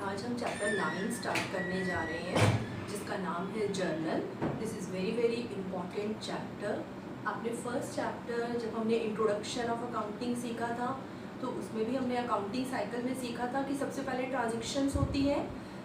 आज हम chapter 9 start करने जा रहे हैं जिसका नाम है journal. This is very very important chapter. आपने फर्स्ट चैप्टर जब हमने इंट्रोडक्शन ऑफ अकाउंटिंग सीखा था तो उसमें भी हमने अकाउंटिंग साइकिल में सीखा था कि सबसे पहले ट्रांजैक्शंस होती हैं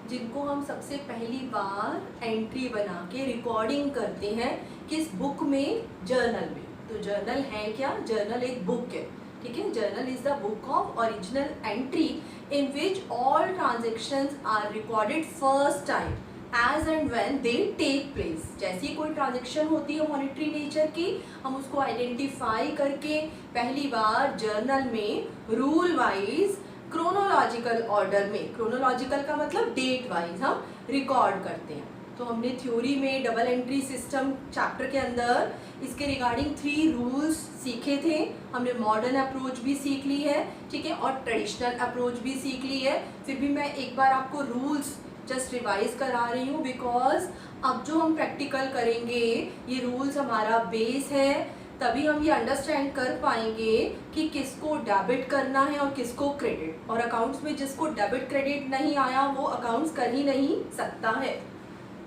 जिनको हम सबसे पहली बार एंट्री बना के रिकॉर्डिंग करते हैं किस बुक में, जर्नल में। तो जर्नल है क्या? जर्नल एक बुक है, ठीक है। Journal is the book of original entry in which all transactions are recorded first time as and when they take place. जैसी कोई ट्रांजेक्शन होती है मॉनेटरी नेचर की, हम उसको आइडेंटिफाई करके पहली बार जर्नल में रूल वाइज क्रोनोलॉजिकल ऑर्डर में, क्रोनोलॉजिकल का मतलब डेट वाइज, हम रिकॉर्ड करते हैं। तो हमने थ्योरी में डबल एंट्री सिस्टम चैप्टर के अंदर इसके रिगार्डिंग 3 रूल्स सीखे थे। हमने मॉडर्न अप्रोच भी सीख ली है, ठीक है, और ट्रेडिशनल अप्रोच भी सीख ली है। फिर भी मैं एक बार आपको रूल्स जस्ट रिवाइज करा रही हूँ बिकॉज अब जो हम प्रैक्टिकल करेंगे ये रूल्स हमारा बेस है, तभी हम ये अंडरस्टैंड कर पाएंगे कि किसको डेबिट करना है और किसको क्रेडिट। और अकाउंट्स में जिसको डेबिट क्रेडिट नहीं आया वो अकाउंट्स कर ही नहीं सकता है।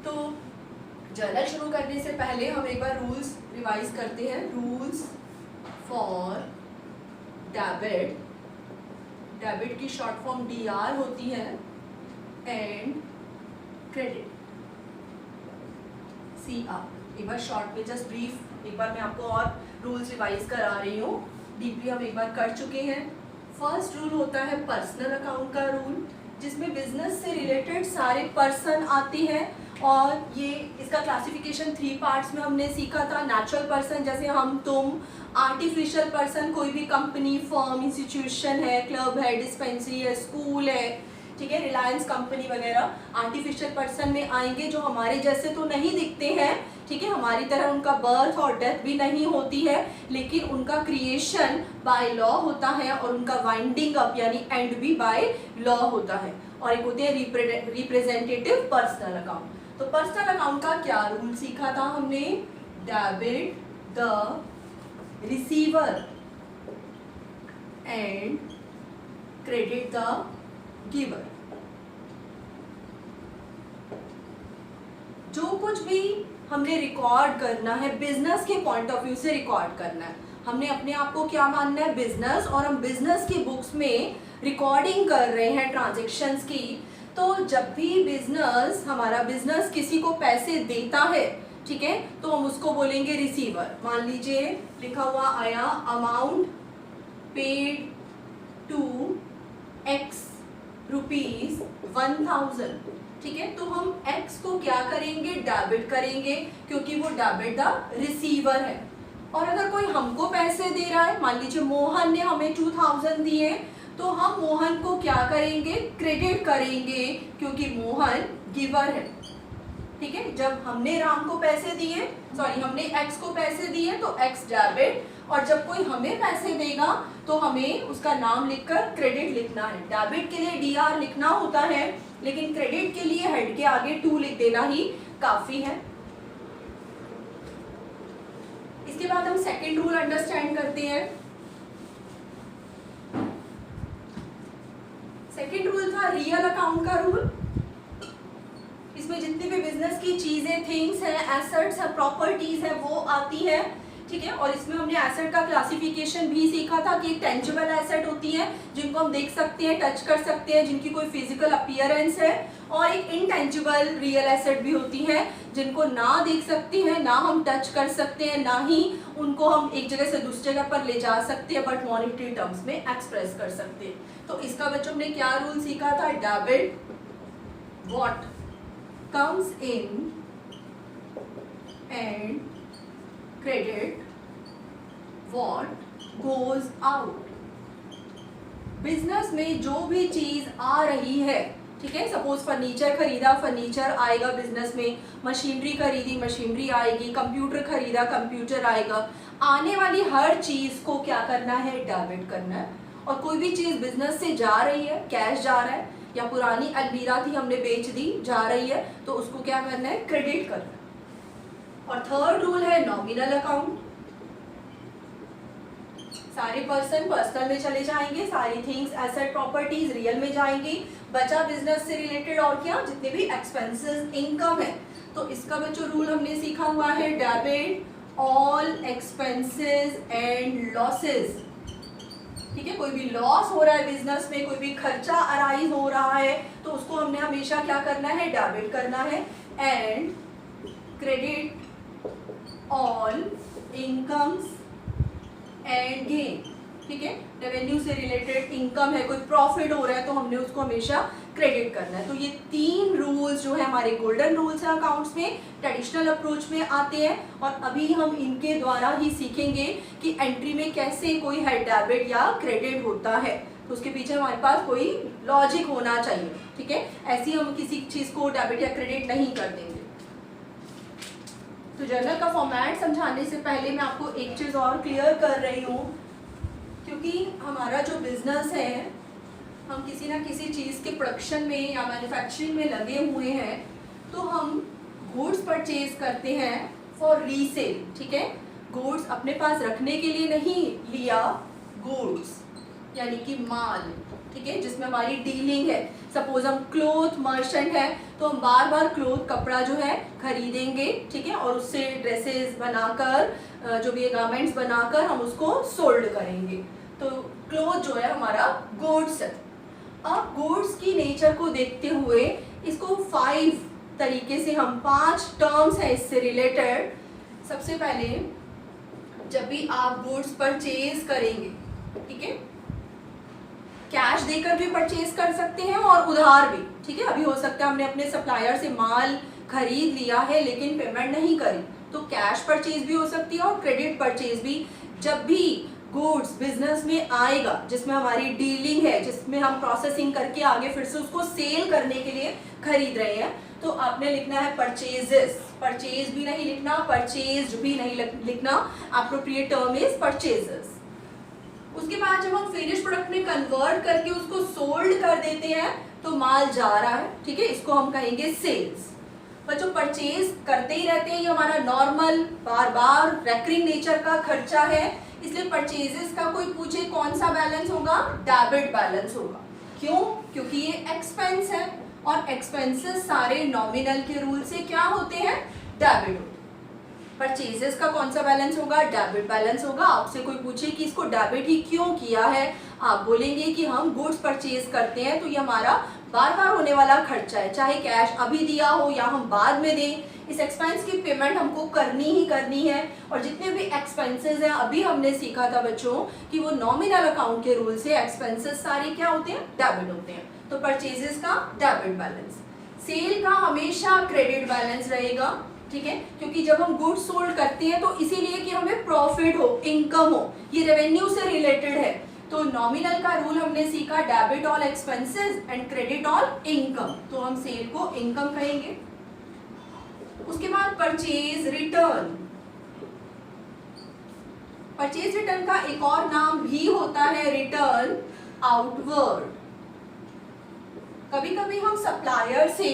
तो जर्नल शुरू करने से पहले हम एक बार रूल्स रिवाइज करते हैं। रूल्स फॉर डेबिट, डेबिट की शॉर्ट फॉर्म DR होती है, एंड क्रेडिट CR। एक बार शॉर्ट में जस्ट ब्रीफ एक बार मैं आपको और रूल्स रिवाइज करा रही हूँ। डीपली हम एक बार कर चुके हैं। फर्स्ट रूल होता है पर्सनल अकाउंट का रूल, जिसमें बिजनेस से रिलेटेड सारे पर्सन आते हैं। और ये इसका क्लासिफिकेशन 3 पार्ट्स में हमने सीखा था। नेचुरल पर्सन जैसे हम तुम, आर्टिफिशियल पर्सन कोई भी कंपनी, फर्म, इंस्टीट्यूशन है, क्लब है, डिस्पेंसरी है, स्कूल है, ठीक है, रिलायंस कंपनी वगैरह। आर्टिफिशियल पर्सन में आएंगे जो हमारे जैसे तो नहीं दिखते हैं, ठीक है, हमारी तरह उनका बर्थ और डेथ भी नहीं होती है, लेकिन उनका क्रिएशन बाय लॉ होता है और उनका वाइंडिंग अप यानी एंड भी बाय लॉ होता है। और एक होते हैं रिप्रेजेंटेटिव पर्सनल अकाउंट। तो पर्सनल अकाउंट का क्या रूल सीखा था हमने? Debit the receiver and credit the giver. जो कुछ भी हमने रिकॉर्ड करना है बिजनेस के पॉइंट ऑफ व्यू से रिकॉर्ड करना है। हमने अपने आप को क्या मानना है? बिजनेस। और हम बिजनेस की बुक्स में रिकॉर्डिंग कर रहे हैं ट्रांजैक्शंस की। तो जब भी बिजनेस, हमारा बिजनेस किसी को पैसे देता है, ठीक है, तो हम उसको बोलेंगे रिसीवर। मान लीजिए लिखा हुआ आया amount paid to X rupees 1000, ठीक है, तो हम X को क्या करेंगे? डेबिट करेंगे, क्योंकि वो डेबिट द रिसीवर है। और अगर कोई हमको पैसे दे रहा है, मान लीजिए मोहन ने हमें 2000 दिए, तो हम मोहन को क्या करेंगे? क्रेडिट करेंगे, क्योंकि मोहन गिवर है, ठीक है। जब हमने राम को पैसे दिए, सॉरी हमने X को पैसे दिए तो X डेबिट, और जब कोई हमें पैसे देगा तो हमें उसका नाम लिखकर क्रेडिट लिखना है। डेबिट के लिए DR लिखना होता है, लेकिन क्रेडिट के लिए हेड के आगे 2 लिख देना ही काफी है। इसके बाद हम सेकंड रूल अंडरस्टैंड करते हैं। सेकंड रूल था रियल अकाउंट का रूल। इसमें जितनी भी बिजनेस की चीजें, थिंग्स हैं, एसेट्स है, प्रॉपर्टीज है, वो आती है, ठीक है। और इसमें हमने एसेट का क्लासिफिकेशन भी सीखा था कि टेंजिबल एसेट होती है जिनको हम देख सकते हैं, टच कर सकते हैं, जिनकी कोई फिजिकल अपीयरेंस है, और एक इनटेंजिबल रियल एसेट भी होती है जिनको ना देख सकते हैं, ना हम टच कर सकते हैं, ना ही उनको हम एक जगह से दूसरी जगह पर ले जा सकते हैं, बट मॉनेटरी टर्म्स में एक्सप्रेस कर सकते हैं। तो इसका बच्चों ने क्या रूल सीखा था? Debit what comes in and credit what goes out। Business में जो भी चीज आ रही है, ठीक है, सपोज फर्नीचर खरीदा, फर्नीचर आएगा बिजनेस में, मशीनरी खरीदी, मशीनरी आएगी, कंप्यूटर खरीदा, कंप्यूटर आएगा। आने वाली हर चीज को क्या करना है? डेबिट करना है। और कोई भी चीज बिजनेस से जा रही है, कैश जा रहा है, या पुरानी अलमीरा थी हमने बेच दी, जा रही है, तो उसको क्या करना है? क्रेडिट करना है। और थर्ड रूल है नॉमिनल अकाउंट। सारे पर्सन पर्सनल में चले जाएंगे, सारी थिंग्स एसेट प्रॉपर्टीज रियल में जाएंगी, बचा बिजनेस से रिलेटेड और क्या जितने भी एक्सपेंसेस इनकम है। तो इसका बच्चों रूल हमने सीखा हुआ है debit all expenses and losses. ठीक है, कोई भी लॉस हो रहा है बिजनेस में, कोई भी खर्चा अराइज हो रहा है तो उसको हमने हमेशा क्या करना है, डेबिट करना है। And credit all incomes and gain. ठीक है, रेवेन्यू से रिलेटेड इनकम है, कोई प्रॉफिट हो रहा है तो हमने उसको हमेशा क्रेडिट करना है। तो ये 3 रूल्स जो है हमारे गोल्डन रूल्स हैं अकाउंट्स में, ट्रेडिशनल अप्रोच में आते हैं। और अभी हम इनके द्वारा ही सीखेंगे कि एंट्री में कैसे कोई है डेबिट या क्रेडिट होता है, तो उसके पीछे हमारे पास कोई लॉजिक होना चाहिए। ठीक है, ऐसी हम किसी चीज को डेबिट या क्रेडिट नहीं कर देंगे। तो जर्नल का फॉर्मेट समझाने से पहले मैं आपको एक चीज और क्लियर कर रही हूँ, क्योंकि हमारा जो बिजनेस है, हम किसी ना किसी चीज़ के प्रोडक्शन में या मैन्युफैक्चरिंग में लगे हुए हैं, तो हम गुड्स परचेज करते हैं फॉर रीसेल। ठीक है, गुड्स अपने पास रखने के लिए नहीं लिया, गुड्स यानी कि माल, ठीक है, जिसमें हमारी डीलिंग है। सपोज हम क्लोथ मर्चेंट है तो हम बार बार क्लोथ कपड़ा जो है खरीदेंगे, ठीक है, और उससे ड्रेसेस बनाकर, जो भी गारमेंट्स बनाकर हम उसको सोल्ड करेंगे। तो क्लोथ जो है हमारा गुड्स है। अब गुड्स की नेचर को देखते हुए इसको 5 तरीके से हम 5 टर्म्स है इससे रिलेटेड। सबसे पहले जब भी आप गुड्स परचेज करेंगे, ठीक है, कैश देकर भी परचेज कर सकते हैं और उधार भी। ठीक है, अभी हो सकता है हमने अपने सप्लायर से माल खरीद लिया है लेकिन पेमेंट नहीं करी, तो कैश परचेज भी हो सकती है और क्रेडिट परचेज भी। जब भी गुड्स बिजनेस में आएगा जिसमें हमारी डीलिंग है, जिसमें हम प्रोसेसिंग करके आगे फिर से उसको सेल करने के लिए खरीद रहे हैं, तो आपने लिखना है परचेजेस। परचेज भी नहीं लिखना, परचेज भी नहीं लिखना, एप्रोप्रिएट टर्म इज परचेजेस। उसके बाद जब हम फिनिश प्रोडक्ट में कन्वर्ट करके उसको सोल्ड कर देते हैं तो माल जा रहा है, ठीक है, इसको हम कहेंगे सेल्स। बच्चों परचेज करते ही रहते हैं, ये हमारा नॉर्मल बार बार रेकरिंग नेचर का खर्चा है, इसलिए परचेजेस का कोई पूछे कौन सा बैलेंस होगा, डेबिट बैलेंस होगा। क्यों? क्योंकि ये एक्सपेंस है और एक्सपेंसेस सारे नॉमिनल के रूल से क्या होते हैं, डेबिट होते हैं। परचेजेस का कौन सा बैलेंस होगा, डेबिट बैलेंस होगा। आपसे कोई पूछे कि इसको डेबिट ही क्यों किया है, आप बोलेंगे कि हम गुड्स परचेज करते हैं तो ये हमारा बार बार होने वाला खर्चा है, चाहे कैश अभी दिया हो या हम बाद में दें, इस एक्सपेंस की पेमेंट हमको करनी ही करनी है। और जितने भी एक्सपेंसेस हैं, अभी हमने सीखा था बच्चों कि वो नॉमिनल अकाउंट के रूल से एक्सपेंसेस सारे क्या होते हैं, डेबिट होते हैं। तो परचेजेस का डेबिट बैलेंस, सेल का हमेशा क्रेडिट बैलेंस रहेगा, ठीक है, क्योंकि जब हम गुड्स सोल्ड करते हैं तो इसीलिए कि हमें प्रॉफिट हो, इनकम हो, ये रेवेन्यू से रिलेटेड है। तो नॉमिनल का रूल हमने सीखा, debit all expenses and credit all income, तो हम सेल को इनकम कहेंगे। उसके बाद परचेज रिटर्न। परचेज रिटर्न का एक और नाम भी होता है रिटर्न आउटवर्ड। कभी कभी हम सप्लायर से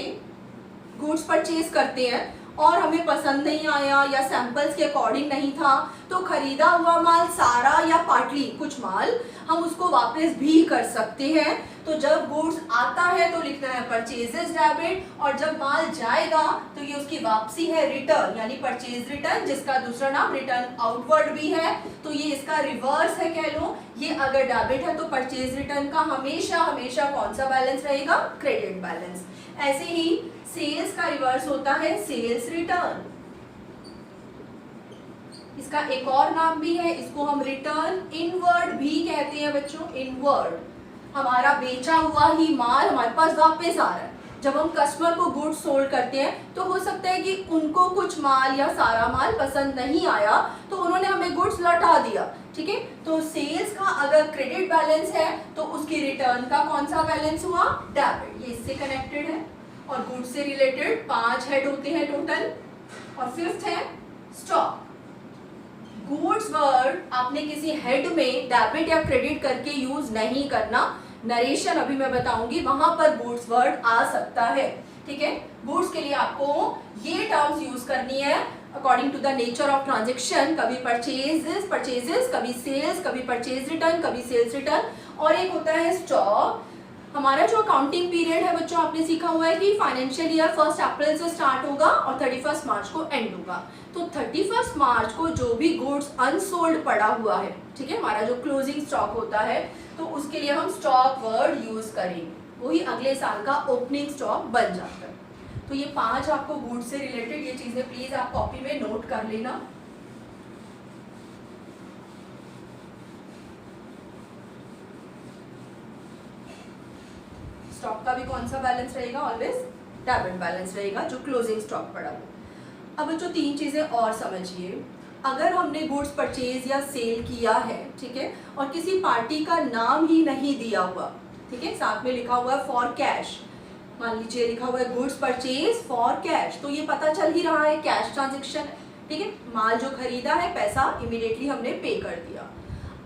गुड्स परचेज करते हैं और हमें पसंद नहीं आया या सैंपल्स के अकॉर्डिंग नहीं था, तो खरीदा हुआ माल सारा या पार्टली कुछ माल हम उसको वापस भी कर सकते हैं। तो जब गुड्स आता है तो लिखना है परचेजेस डेबिट, और जब माल जाएगा तो ये उसकी वापसी है रिटर्न, यानी परचेज रिटर्न, जिसका दूसरा नाम रिटर्न आउटवर्ड भी है। तो ये इसका रिवर्स है कह लो। ये अगर डेबिट है तो परचेज रिटर्न का हमेशा हमेशा कौन सा बैलेंस रहेगा, क्रेडिट बैलेंस। ऐसे ही सेल्स का रिवर्स होता है सेल्स रिटर्न। इसका एक और नाम भी है, इसको हम रिटर्न इनवर्ड भी कहते हैं बच्चों। इनवर्ड, हमारा बेचा हुआ ही माल हमारे पास वापस आ रहा है। जब हम कस्टमर को गुड्स सोल्ड करते हैं तो हो सकता है कि उनको कुछ माल या सारा माल पसंद नहीं आया तो उन्होंने हमें गुड्स लौटा दिया, ठीक है। तो सेल्स का अगर क्रेडिट बैलेंस है तो उसकी रिटर्न का कौन सा बैलेंस हुआ, डेबिट। ये इससे कनेक्टेड है। और गुड्स से रिलेटेड 5 हेड होते हैं टोटल। और 5th है स्टॉक। गुड्स वर्ड आपने किसी हेड में डेबिट या क्रेडिट करके यूज नहीं करना। नरेशन अभी मैं बताऊंगी, वहां पर गुड्स वर्ड आ सकता है, ठीक है। गुड्स के लिए आपको ये टर्म्स यूज करनी है, according to the nature of transaction, कभी परचेजेस, कभी सेल्स, कभी परचेज रिटर्न, कभी सेल्स रिटर्न, और एक होता है स्टॉक। हमारा जो अकाउंटिंग पीरियड है बच्चों, आपने सीखा हुआ है कि फाइनेंशियल ईयर 1 अप्रैल से स्टार्ट होगा और 31 मार्च को एंड होगा। तो 31 मार्च को जो भी गुड्स अनसोल्ड पड़ा हुआ है, ठीक है, हमारा जो क्लोजिंग स्टॉक होता है, तो उसके लिए हम स्टॉक वर्ड यूज करेंगे, वही अगले साल का ओपनिंग स्टॉक बन जाता है। तो ये 5 आपको गुड्स से रिलेटेड ये चीजें प्लीज आप कॉपी में नोट कर लेना। स्टॉक का भी कौन सा बैलेंस रहेगा, ऑलवेज डेबिट बैलेंस रहेगा, जो क्लोजिंग स्टॉक पड़ा हो। अब जो 3 चीजें और समझिए, अगर हमने गुड्स परचेज या सेल किया है, ठीक है, और किसी पार्टी का नाम ही नहीं दिया हुआ, ठीक है, साथ में लिखा हुआ है फॉर कैश, मान लीजिए लिखा हुआ है गुड्स परचेज फॉर कैश, तो ये पता चल ही रहा है कैश ट्रांजेक्शन, ठीक है, माल जो खरीदा है, पैसा इमीडिएटली हमने पे कर दिया।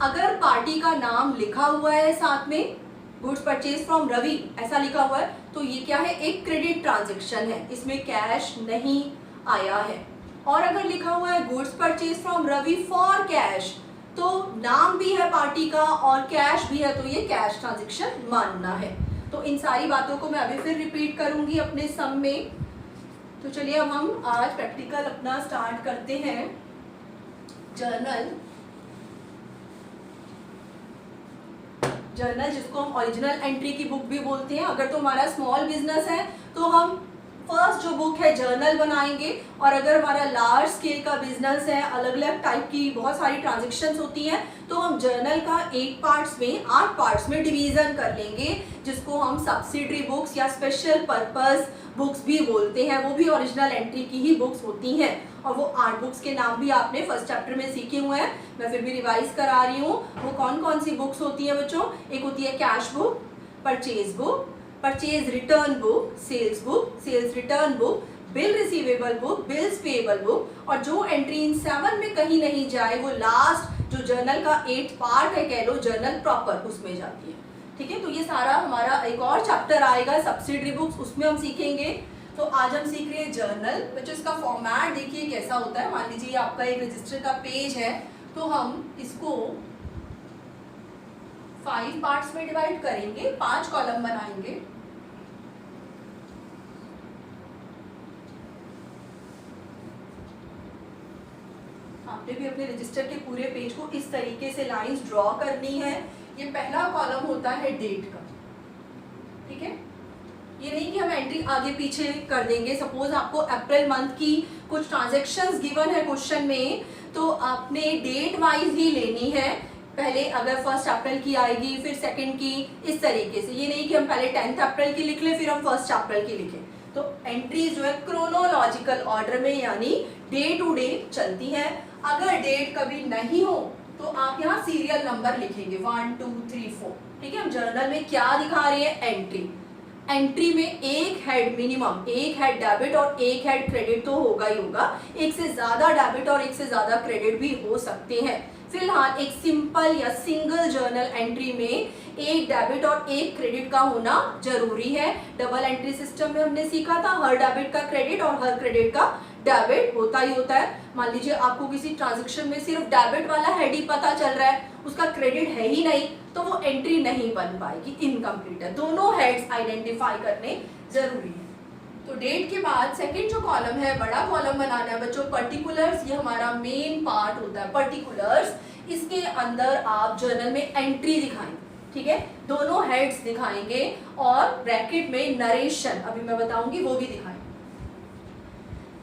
अगर पार्टी का नाम लिखा हुआ है साथ में, गुड्स परचेज फ्रॉम रवि ऐसा लिखा हुआ है, तो ये क्या है, एक क्रेडिट ट्रांजेक्शन है, इसमें कैश नहीं आया है। और अगर लिखा हुआ है goods purchase from Ravi for cash, तो नाम भी है पार्टी का और कैश भी है, तो ये कैश ट्रांजेक्शन मानना है। तो इन सारी बातों को मैं अभी फिर रिपीट करूंगी अपने सम में। तो चलिए अब हम आज प्रैक्टिकल अपना स्टार्ट करते हैं। जर्नल जिसको हम ओरिजिनल एंट्री की बुक भी बोलते हैं। अगर तो हमारा स्मॉल बिजनेस है तो हम फर्स्ट जो बुक है जर्नल बनाएंगे, और अगर हमारा लार्ज स्केल का बिजनेस है, अलग अलग टाइप की बहुत सारी ट्रांजेक्शन्स होती हैं, तो हम जर्नल का 8 पार्ट्स में डिवीजन कर लेंगे, जिसको हम सब्सिडरी बुक्स या स्पेशल पर्पस बुक्स भी बोलते हैं। वो भी ओरिजिनल एंट्री की ही बुक्स होती हैं, और वो 8 बुक्स के नाम भी आपने फर्स्ट चैप्टर में सीखे हुए हैं, मैं फिर भी रिवाइज करा रही हूँ। वो कौन कौन सी बुक्स होती हैं बच्चों, एक होती है cash book, purchase book, purchase return book, sales return book, bill receivable book, bills payable book, और जो एंट्री इन 7 में कहीं नहीं जाए वो लास्ट जो जर्नल का 8 पार्ट है, कह लो जर्नल प्रॉपर, उसमें जाती है, ठीक है। तो ये सारा हमारा एक और चैप्टर आएगा सब्सिडरी बुक्स, उसमें हम सीखेंगे। तो आज हम सीख रहे हैं जर्नल। बच्चों इसका फॉर्मेट देखिए कैसा होता है। मान लीजिए आपका एक रजिस्टर का पेज है, तो हम इसको 5 पार्ट्स में डिवाइड करेंगे, 5 कॉलम बनाएंगे। आपने भी अपने रजिस्टर के पूरे पेज को इस तरीके से लाइंस ड्रॉ करनी है। ये पहला कॉलम होता है डेट का, ठीक है। ये नहीं कि हम एंट्री आगे पीछे कर देंगे। सपोज आपको अप्रैल मंथ की कुछ ट्रांजैक्शंस गिवन है क्वेश्चन में, तो आपने डेट वाइज ही लेनी है। पहले अगर 1 अप्रैल की आएगी, फिर 2 की, इस तरीके से। ये नहीं कि हम पहले 10 अप्रैल की लिख लें फिर हम 1 अप्रैल की लिखें। तो एंट्री जो है क्रोनोलॉजिकल ऑर्डर में, यानी डे टू डे चलती है। अगर डेट कभी नहीं हो तो आप यहाँ सीरियल नंबर लिखेंगे 1 2 3 4, ठीक है। हम जर्नल में क्या दिखा रहे हैं, एंट्री में एक हेड मिनिमम, एक हेड डेबिट और एक हेड क्रेडिट तो होगा ही होगा। एक से ज्यादा डेबिट और एक से ज्यादा क्रेडिट भी हो सकते हैं। फिलहाल एक सिंपल या सिंगल जर्नल एंट्री में एक डेबिट और एक क्रेडिट का होना जरूरी है। डबल एंट्री सिस्टम में हमने सीखा था हर डेबिट का क्रेडिट और हर क्रेडिट का डेबिट होता ही होता है। मान लीजिए आपको किसी ट्रांजैक्शन में सिर्फ डेबिट वाला हेड ही पता चल रहा है, उसका क्रेडिट है ही नहीं, तो वो एंट्री नहीं बन पाएगी, इनकम्प्लीट है। दोनों हेड्स आइडेंटिफाई करने जरूरी है। तो डेट के बाद सेकंड जो कॉलम है, बड़ा कॉलम बनाना है बच्चों, पर्टिकुलर्स। ये हमारा मेन पार्ट होता है पर्टिकुलर्स। इसके अंदर आप जर्नल में एंट्री दिखाएंगे, ठीक है, दोनों हेड्स दिखाएंगे और ब्रैकेट में नरेशन, अभी मैं बताऊंगी, वो भी दिखाएंगे।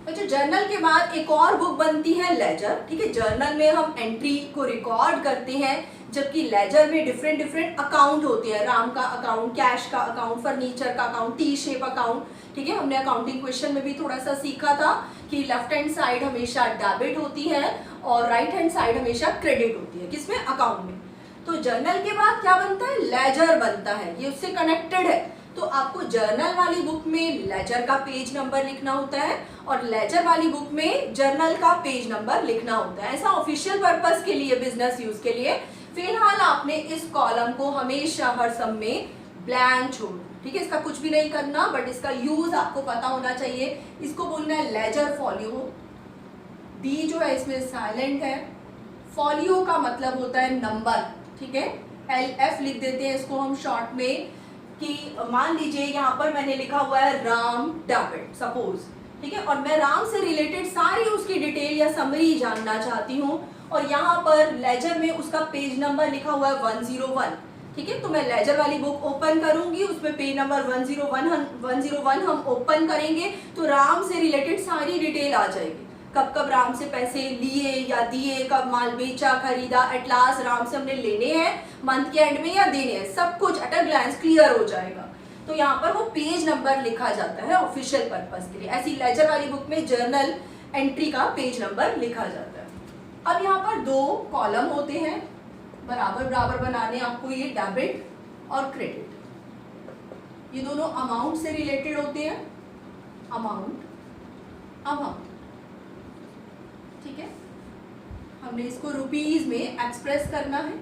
अच्छा, जर्नल के बाद एक और बुक बनती है लेजर, ठीक है। जर्नल में हम एंट्री को रिकॉर्ड करते हैं, जबकि लेजर में डिफरेंट अकाउंट होते हैं। राम का अकाउंट, कैश का अकाउंट, फर्नीचर का अकाउंट, टी शेप अकाउंट, ठीक है। हमने अकाउंटिंग क्वेश्चन में भी थोड़ा सा सीखा था कि लेफ्ट हैंड साइड हमेशा डेबिट होती है और राइट हैंड साइड हमेशा क्रेडिट होती है, किसमें, अकाउंट में। तो जर्नल के बाद क्या बनता है, लेजर बनता है, ये उससे कनेक्टेड है। तो आपको जर्नल वाली बुक में लेजर का पेज नंबर लिखना होता है और लेजर वाली बुक में जर्नल का पेज नंबर लिखना होता है। ऐसा ऑफिशियल पर्पस के लिए, बिजनेस यूज के लिए। फिलहाल आपने इस कॉलम को हमेशा हर सम में ब्लैंक छोड़ो, ठीक है। इसका कुछ भी नहीं करना, बट इसका यूज आपको पता होना चाहिए। इसको बोलना है लेजर फॉलियो, डी जो है इसमें साइलेंट है। फॉलियो का मतलब होता है नंबर, ठीक है, LF लिख देते हैं इसको हम शॉर्ट में, कि मान लीजिए यहाँ पर मैंने लिखा हुआ है राम डेबिट सपोज, ठीक है, और मैं राम से रिलेटेड सारी उसकी डिटेल या समरी जानना चाहती हूँ, और यहाँ पर लेजर में उसका पेज नंबर लिखा हुआ है 101, ठीक है, तो मैं लेजर वाली बुक ओपन करूंगी, उसमें पेज नंबर 101 हम ओपन करेंगे तो राम से रिलेटेड सारी डिटेल आ जाएगी, कब कब राम से पैसे लिए या दिए, कब माल बेचा खरीदा, एट लास्ट राम से हमने लेने हैं मंथ के एंड में या देने हैं, सब कुछ एट अ ग्लैंस क्लियर हो जाएगा। तो यहाँ पर वो पेज नंबर लिखा जाता है ऑफिशियल पर्पस के लिए। ऐसी लेजर वाली बुक में जर्नल एंट्री का पेज नंबर लिखा जाता है। अब यहाँ पर दो कॉलम होते हैं, बराबर बराबर बनाने आपको, ये डेबिट और क्रेडिट, ये दोनों अमाउंट से रिलेटेड होते हैं, अमाउंट, ठीक है, हमने इसको रुपीज में एक्सप्रेस करना है,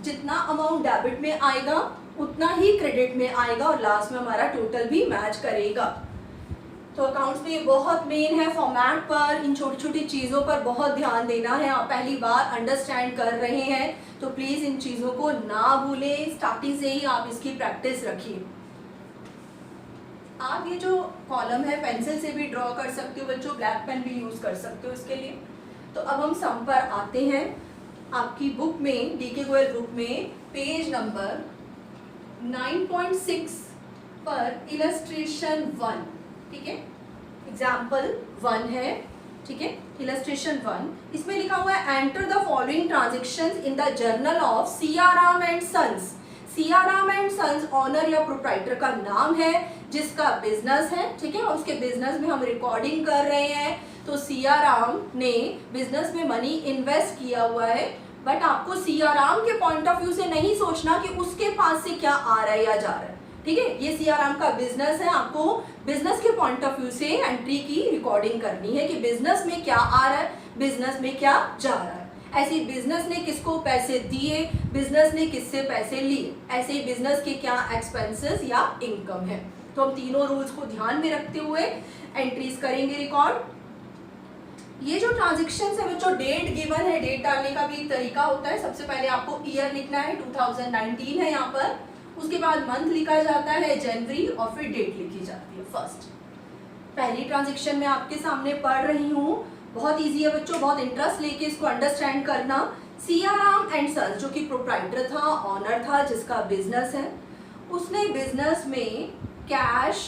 जितना अमाउंट डेबिट में आएगा उतना ही क्रेडिट में आएगा और लास्ट में हमारा टोटल भी मैच करेगा। तो अकाउंट्स में ये बहुत मेन है, फॉर्मेट पर, इन छोटी छोटी चीज़ों पर बहुत ध्यान देना है। आप पहली बार अंडरस्टैंड कर रहे हैं तो प्लीज़ इन चीज़ों को ना भूलें, स्टार्टिंग से ही आप इसकी प्रैक्टिस रखिए। आप ये जो कॉलम है पेंसिल से भी ड्रॉ कर सकते हो बच्चों, ब्लैक पेन भी यूज़ कर सकते हो इसके लिए। तो अब हम सम पर आते हैं। आपकी बुक में, DK गोयल बुक में पेज नंबर 9.6 पर इलस्ट्रेशन 1, ठीक है, एग्जाम्पल 1 है, ठीक है, इलस्ट्रेशन 1, इसमें लिखा हुआ है enter the following transactions in the journal of Siyaram and sons. Siyaram and sons owner या प्रोप्राइटर का नाम है जिसका बिजनेस है, ठीक है, और उसके बिजनेस में हम रिकॉर्डिंग कर रहे हैं। तो सियाराम ने बिजनेस में मनी इन्वेस्ट किया हुआ है, बट आपको सियाराम के पॉइंट ऑफ व्यू से नहीं सोचना कि उसके पास से क्या आ रहा है या जा रहा है, ठीक है, ये सियाराम का बिजनेस है, आपको बिजनेस के पॉइंट ऑफ व्यू से एंट्री की रिकॉर्डिंग करनी है कि बिजनेस में क्या आ रहा है, बिजनेस में क्या जा रहा है। ऐसे ही बिजनेस ने किसको पैसे दिए, बिजनेस ने किससे पैसे लिए, ऐसे ही बिजनेस के क्या एक्सपेंसेस या इनकम है। तो हम तीनों रूल्स को ध्यान में रखते हुए एंट्रीज करेंगे रिकॉर्ड। ये जो ट्रांजेक्शंस है बच्चों, डेट गिवन है, डेट डालने का भी तरीका होता है। सबसे पहले आपको ईयर लिखना है, 2019 है यहाँ पर, उसके बाद मंथ लिखा जाता है जनवरी, और फिर डेट लिखी जाती है फर्स्ट। पहली ट्रांजेक्शन में आपके सामने पढ़ रही हूँ, बहुत इजी है बच्चों, बहुत इंटरेस्ट लेके इसको अंडरस्टैंड करना। सियाराम एंड सन्स जो कि प्रोप्राइटर था, ऑनर था, जिसका बिजनेस है, उसने बिजनेस में कैश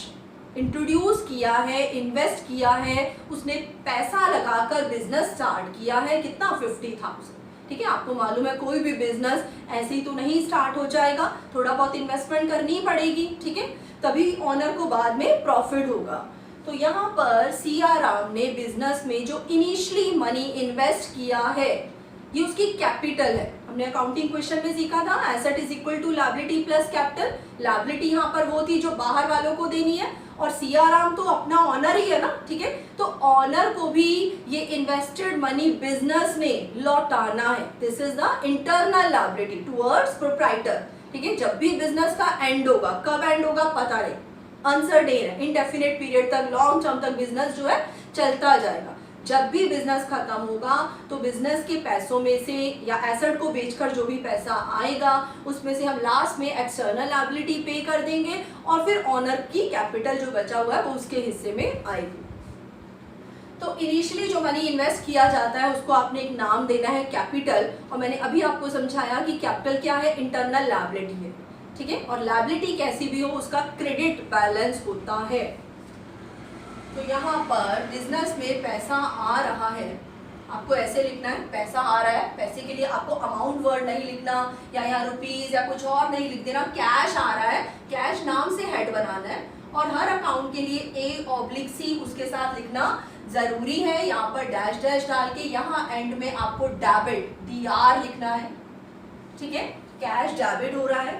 इंट्रोड्यूस किया है, इन्वेस्ट किया है, उसने पैसा लगाकर बिजनेस स्टार्ट किया है, कितना, 50,000, ठीक है। आपको मालूम है कोई भी बिजनेस ऐसे ही तो नहीं स्टार्ट हो जाएगा, थोड़ा बहुत इन्वेस्टमेंट करनी पड़ेगी, ठीक है, तभी ऑनर को बाद में प्रॉफिट होगा। तो यहाँ पर सियाराम ने बिजनेस में जो इनिशियली मनी इन्वेस्ट किया है, ये उसकी कैपिटल है। हमने अकाउंटिंग क्वेश्चन में सीखा था, asset is equal to liability plus capital. Liability यहाँ पर वो थी जो बाहर वालों को देनी है, और सियाराम तो अपना ऑनर ही है ना, ठीक है, तो ऑनर को भी ये इन्वेस्टेड मनी बिजनेस में लौटाना है। This is the internal liability towards proprietor, ठीक है। जब भी बिजनेस का एंड होगा, कब एंड होगा पता नहीं, अनसर्टेन है, इनडेफिनेट पीरियड तक, लॉन्ग टर्म तक बिजनेस जो है चलता जाएगा। जब भी बिजनेस खत्म होगा तो बिजनेस के पैसों में से या एसेट को बेचकर जो भी पैसा आएगा उसमें से हम लास्ट में एक्सटर्नल लायबिलिटी पे कर देंगे, और फिर ऑनर की कैपिटल जो बचा हुआ है वो उसके हिस्से में आएगी। तो इनिशियली जो मनी इन्वेस्ट किया जाता है उसको आपने एक नाम देना है कैपिटल, और मैंने अभी आपको समझाया कि कैपिटल क्या है, इंटरनल लायबिलिटी है, ठीक है, और लायबिलिटी कैसी भी हो उसका क्रेडिट बैलेंस होता है। तो यहाँ पर बिजनेस में पैसा आ रहा है, आपको ऐसे लिखना है, पैसा आ रहा है, पैसे के लिए आपको अमाउंट वर्ड नहीं लिखना, या यहाँ रुपीज या कुछ और नहीं लिख देना, कैश आ रहा है, कैश नाम से हेड बनाना है, और हर अकाउंट के लिए A/C उसके साथ लिखना जरूरी है। यहाँ पर डैश डैश डाल के यहाँ एंड में आपको डेबिट DR लिखना है, ठीक है, कैश डेबिट हो रहा है।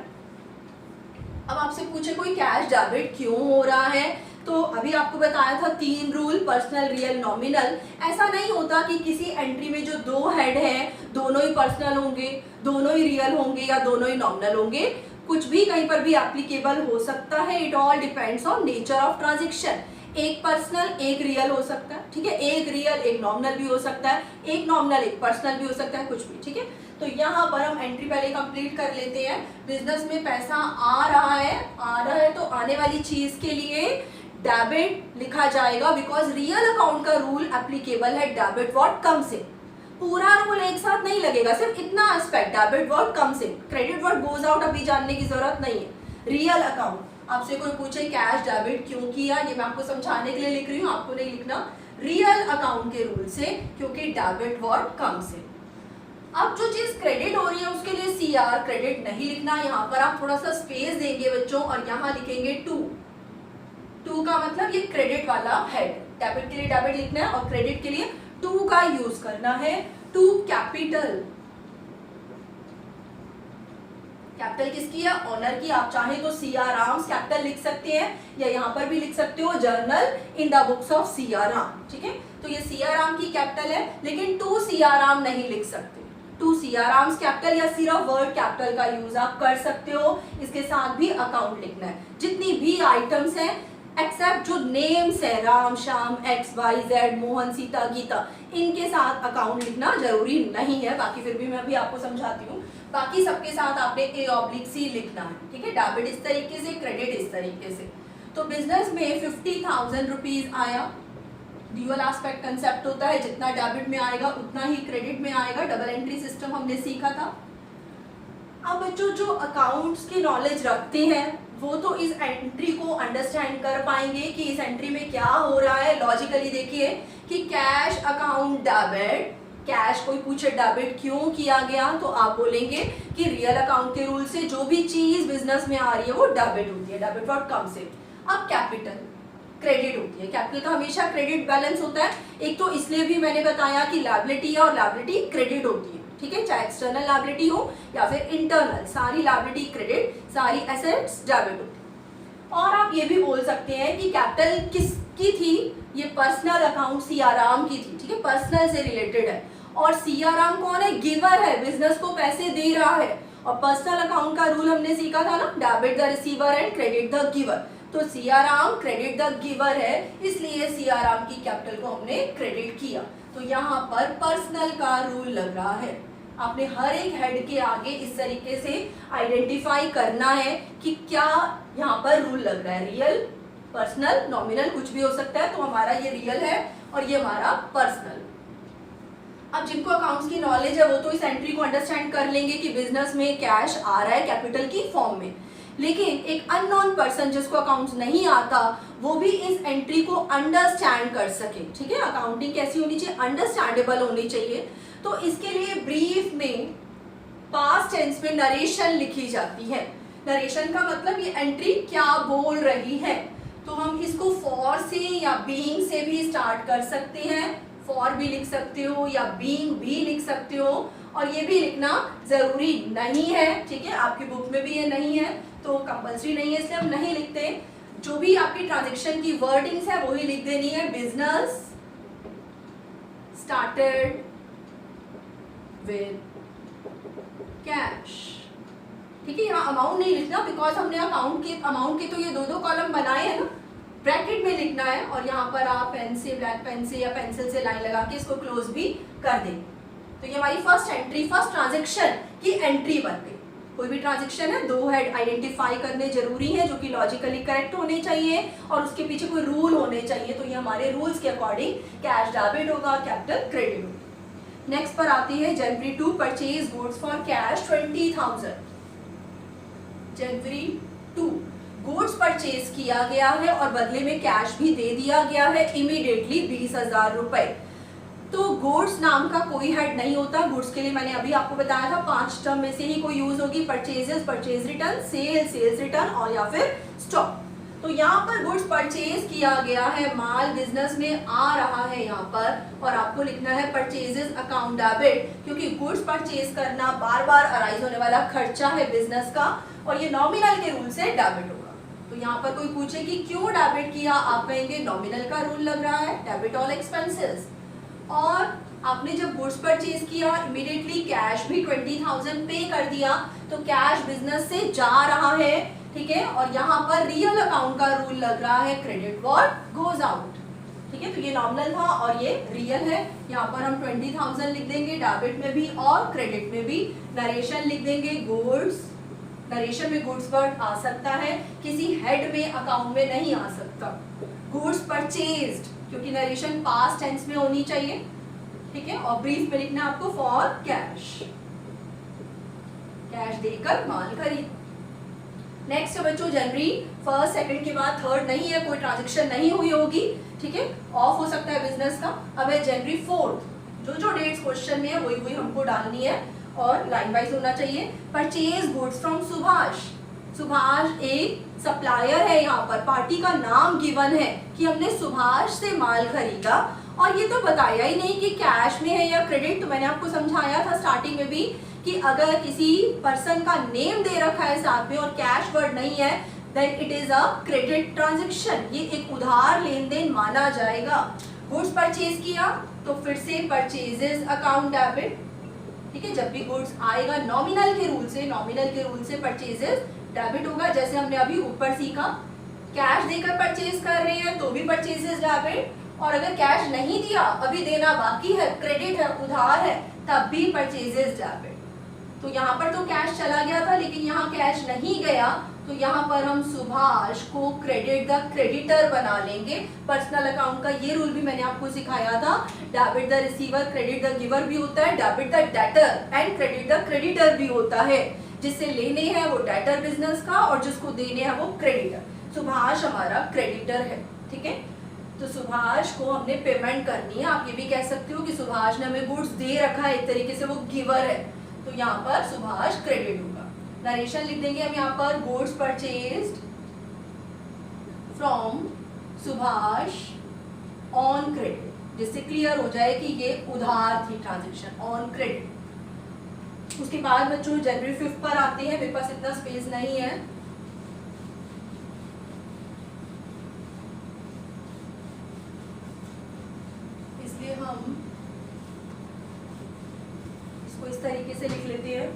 अब आपसे पूछे कोई कैश डेबिट क्यों हो रहा है, तो अभी आपको बताया था 3 रूल, पर्सनल, रियल, नॉमिनल। ऐसा नहीं होता कि किसी एंट्री में जो 2 हेड हैं दोनों ही पर्सनल होंगे, दोनों ही रियल होंगे या दोनों ही नॉमिनल होंगे, कुछ भी कहीं पर भी एप्लीकेबल हो सकता है। It all depends on nature of transaction. एक पर्सनल एक रियल हो सकता है, ठीक है, एक रियल एक नॉमिनल भी हो सकता है, एक नॉमिनल एक पर्सनल भी हो सकता है, कुछ भी, ठीक है। तो यहाँ पर हम एंट्री पहले कंप्लीट कर लेते हैं। बिजनेस में पैसा आ रहा है तो आने वाली चीज के लिए डेबिट लिखा जाएगा, बिकॉज रियल अकाउंट का रूल एप्लीकेबल है डेबिट व्हाट कम से। पूरा रूल एक साथ नहीं लगेगा, सिर्फ इतना एस्पेक्ट डेबिट व्हाट कम से, क्रेडिट व्हाट गोज आउट अभी जानने की जरूरत नहीं है। रियल अकाउंट, आपसे कोई पूछे कैश डेबिट क्यों किया, ये मैं आपको समझाने के लिए लिख रही हूँ, आपको नहीं लिखना, रियल अकाउंट के रूल से, क्योंकि डेबिट व्हाट कम से। अब जो चीज क्रेडिट हो रही है उसके लिए सीआर क्रेडिट नहीं लिखना, यहाँ पर आप थोड़ा सा स्पेस देंगे बच्चों और यहाँ लिखेंगे टू का मतलब ये क्रेडिट वाला है, डेबिट के लिए डेबिट लिखना है और क्रेडिट के लिए टू का यूज करना है। टू कैपिटल, कैपिटल किसकी है, ऑनर की। आप चाहें तो सीआर आर्म्स कैपिटल लिख सकते हैं या यहाँ पर भी लिख सकते हो journal in the books of CR arm, ठीक है। तो ये सीआर आर्म की कैपिटल है, लेकिन टू सीआर आर्म नहीं लिख सकते। टू सीआर आर्म्स कैपिटल या सिर्फ वर्ड कैपिटल का यूज आप कर सकते हो, इसके साथ भी अकाउंट लिखना है। जितनी भी आइटम्स हैं एक्सेप्ट जो नेम्स है, Ram Shyam X Y Z Mohan Sita Gita, इनके साथ अकाउंट लिखना जरूरी नहीं है, बाकी फिर भी मैं भी आपको समझाती हूँ। बाकी सबके साथ आपने A/C लिखना है, ठीक है। डेबिट इस तरीके से, क्रेडिट इस तरीके से। तो बिजनेस में 50,000 रुपीज आया, ड्यूअल एस्पेक्ट कंसेप्ट होता है, जितना डेबिट में आएगा उतना ही क्रेडिट में आएगा, डबल एंट्री सिस्टम हमने सीखा था। अब बच्चों जो अकाउंट्स की नॉलेज रखते हैं वो तो इस एंट्री को अंडरस्टैंड कर पाएंगे कि इस एंट्री में क्या हो रहा है। लॉजिकली देखिए कि कैश अकाउंट डेबिट, कैश कोई पूछे डेबिट क्यों किया गया तो आप बोलेंगे कि रियल अकाउंट के रूल से जो भी चीज बिजनेस में आ रही है वो डेबिट होती है, डेबिट व्हाट कम से। अब कैपिटल क्रेडिट होती है, कैपिटल का हमेशा क्रेडिट बैलेंस होता है। एक तो इसलिए भी मैंने बताया कि लायबिलिटी है और लायबिलिटी क्रेडिट होती है, ठीक है, चाहे एक्सटर्नल लायबिलिटी हो या फिर इंटरनल, सारी लायबिलिटी क्रेडिट, सारी एसेट्स डेबिट होती है। और आप ये भी बोल सकते हैं कि कैपिटल किसकी थी, ये पर्सनल अकाउंट सीआरआम की थी, ठीक है, पर्सनल से रिलेटेड है। और सीआरआम कौन है, गिवर है, बिजनेस को पैसे दे रहा है। और पर्सनल अकाउंट का रूल हमने सीखा था ना, debit the receiver and credit the giver. तो सीआरआम क्रेडिट द गिवर है, इसलिए सीआरआम की कैपिटल को हमने क्रेडिट किया। तो यहाँ पर पर्सनल का रूल लग रहा है। आपने हर एक हेड के आगे इस तरीके से आइडेंटिफाई करना है कि क्या यहाँ पर रूल लग रहा है, रियल पर्सनल नॉमिनल कुछ भी हो सकता है। तो हमारा ये रियल है और ये हमारा पर्सनल। अब जिनको अकाउंट्स की नॉलेज है वो तो इस एंट्री को अंडरस्टैंड कर लेंगे कि बिजनेस में कैश आ रहा है कैपिटल की फॉर्म में। लेकिन एक अननोन पर्सन जिसको अकाउंट्स नहीं आता वो भी इस एंट्री को अंडरस्टैंड कर सके, ठीक है। अकाउंटिंग कैसी होनी चाहिए, अंडरस्टैंडेबल होनी चाहिए। तो इसके लिए ब्रीफ में पास्ट टेंस में नरेशन लिखी जाती है। नरेशन का मतलब ये एंट्री क्या बोल रही है। तो हम इसको फॉर से या बीइंग से भी स्टार्ट कर सकते हैं, फॉर भी लिख सकते हो या बीइंग भी लिख सकते हो। और ये भी लिखना जरूरी नहीं है, ठीक है, आपकी बुक में भी ये नहीं है तो कंपल्सरी नहीं है, इसलिए हम नहीं लिखते। जो भी आपकी ट्रांजैक्शन की वर्डिंग्स है वही लिख देनी है। बिजनेस स्टार्टेड विद कैश, ठीक है। यहाँ अमाउंट नहीं लिखना बिकॉज हमने अमाउंट के तो ये दो कॉलम बनाए हैं ना, ब्रैकेट में लिखना है। और यहाँ पर आप पेन से, ब्लैक पेन से या पेंसिल से लाइन लगा के इसको क्लोज भी कर देंगे। तो ये हमारी फर्स्ट एंट्री, फर्स्ट ट्रांजैक्शन की एंट्री बन गई। कोई भी ट्रांजैक्शन है दो हेड आइडेंटिफाई करने जरूरी है जो कि लॉजिकली करेक्ट होने चाहिए और उसके पीछे कोई रूल होने चाहिए। तो ये हमारे रूल्स के अकॉर्डिंग कैश डेबिट होगा, कैपिटल क्रेडिट होगा। नेक्स्ट पर आती है जनवरी 2 purchase goods for cash 20,000। January 2 goods purchase किया गया है और बदले में कैश भी दे दिया गया है इमीडिएटली 20,000 रुपए। तो गुड्स नाम का कोई हेड नहीं होता। गुड्स के लिए मैंने अभी आपको बताया था 5 टर्म में से ही कोई यूज होगी, purchases, purchase return, sales return और या फिर स्टॉक। तो यहाँ पर गुड्स परचेज किया गया है, माल बिजनेस में आ रहा है यहाँ पर और आपको लिखना है परचेजेस अकाउंट डेबिट, क्योंकि गुड्स परचेज करना बार बार अराइज होने वाला खर्चा है बिजनेस का और ये नॉमिनल के रूल से डेबिट होगा। तो यहाँ पर कोई पूछे कि क्यों डेबिट किया, आप कहेंगे नॉमिनल का रूल लग रहा है, डेबिट ऑल एक्सपेंसेस। और आपने जब गुड्स परचेज किया इमीडिएटली कैश भी 20,000 पे कर दिया, तो कैश बिजनेस से जा रहा है, ठीक है, और यहाँ पर रियल अकाउंट का रूल लग रहा है क्रेडिट व्हाट गोज आउट, ठीक है। तो ये नॉमिनल था और ये रियल है। यहाँ पर हम 20,000 लिख देंगे डेबिट में भी और क्रेडिट में भी। नरेशन लिख देंगे गुड्स, नरेशन में गुड्स वर्ड आ सकता है, किसी हेड में अकाउंट में नहीं आ सकता। गुड्स परचेज्ड, क्योंकि नरेशन पास्ट टेंस में होनी चाहिए, ठीक है। और ब्रीफ में लिखना आपको फॉर कैश, कैश देकर माल खरीद। नेक्स्ट है बच्चों जनवरी 1, 2 के बाद 3 नहीं है, कोई ट्रांजैक्शन नहीं हुई होगी, ठीक है, ऑफ हो सकता है बिजनेस का। अब है जनवरी 4, जो डेट्स क्वेश्चन में है वही हमको डालनी है और लाइन वाइज होना चाहिए। Purchase goods from Subhash, Subhash एक सप्लायर है, यहाँ पर पार्टी का नाम गिवन है कि हमने सुभाष से माल खरीदा, और ये तो बताया ही नहीं कि कैश में है या क्रेडिट। तो मैंने आपको समझाया था स्टार्टिंग में भी कि अगर किसी पर्सन का नेम दे रखा है साथ में और कैश वर्ड नहीं है, then it is a credit transaction, ये एक उधार लेन देन माना जाएगा। गुड्स परचेज किया तो फिर से परचेजेस अकाउंट डेबिट, ठीक है। जब भी गुड्स आएगा नॉमिनल के रूल से परचेजेस डेबिट होगा। जैसे हमने अभी ऊपर सीखा, कैश देकर परचेज कर रहे हैं तो भी परचेजेस डेबिट, और अगर कैश नहीं दिया, अभी देना बाकी है, क्रेडिट है, उधार है, तब भी परचेजेस डेबिट। तो यहाँ पर तो कैश चला गया था, लेकिन यहाँ कैश नहीं गया, तो यहाँ पर हम सुभाष को क्रेडिट द क्रेडिटर बना लेंगे। पर्सनल अकाउंट का ये रूल भी मैंने आपको सिखाया था, debit the receiver, credit the giver भी होता है, debit the debtor and credit the creditor भी होता है। जिससे लेने हैं वो डेटर बिजनेस का और जिसको देने हैं वो क्रेडिटर। सुभाष हमारा क्रेडिटर है, ठीक है। तो सुभाष को हमने पेमेंट करनी है। आप ये भी कह सकते हो कि सुभाष ने हमें गुड्स दे रखा है, एक तरीके से वो गिवर है, तो यहाँ पर सुभाष क्रेडिट होगा। नरेशन लिख देंगे हम यहाँ पर goods purchased from Subhash on credit, जिससे क्लियर हो जाए कि ये उधार थी ट्रांजैक्शन ऑन क्रेडिट। उसके बाद बच्चों जनवरी 5 पर आते हैं, मेरे पास इतना स्पेस नहीं है, इसलिए हम इसको इस तरीके से लिख लेते हैं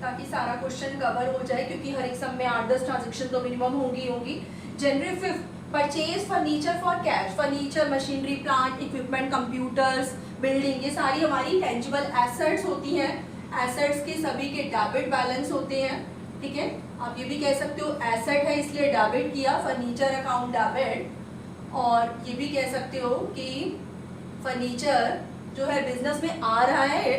ताकि सारा क्वेश्चन कवर हो जाए, क्योंकि हर एक सम में 8-10 ट्रांजैक्शन तो मिनिमम होंगी। जनवरी 5 purchase furniture for cash, furniture, machinery, plant, equipment, computers, building, ये सारी हमारी टेंजिबल एसेट्स होती हैं। एसेट्स के सभी के डेबिट बैलेंस होते हैं, ठीक है। आप ये भी कह सकते हो एसेट है इसलिए डेबिट किया, फर्नीचर अकाउंट डेबिट। और ये भी कह सकते हो कि फर्नीचर जो है बिजनेस में आ रहा है,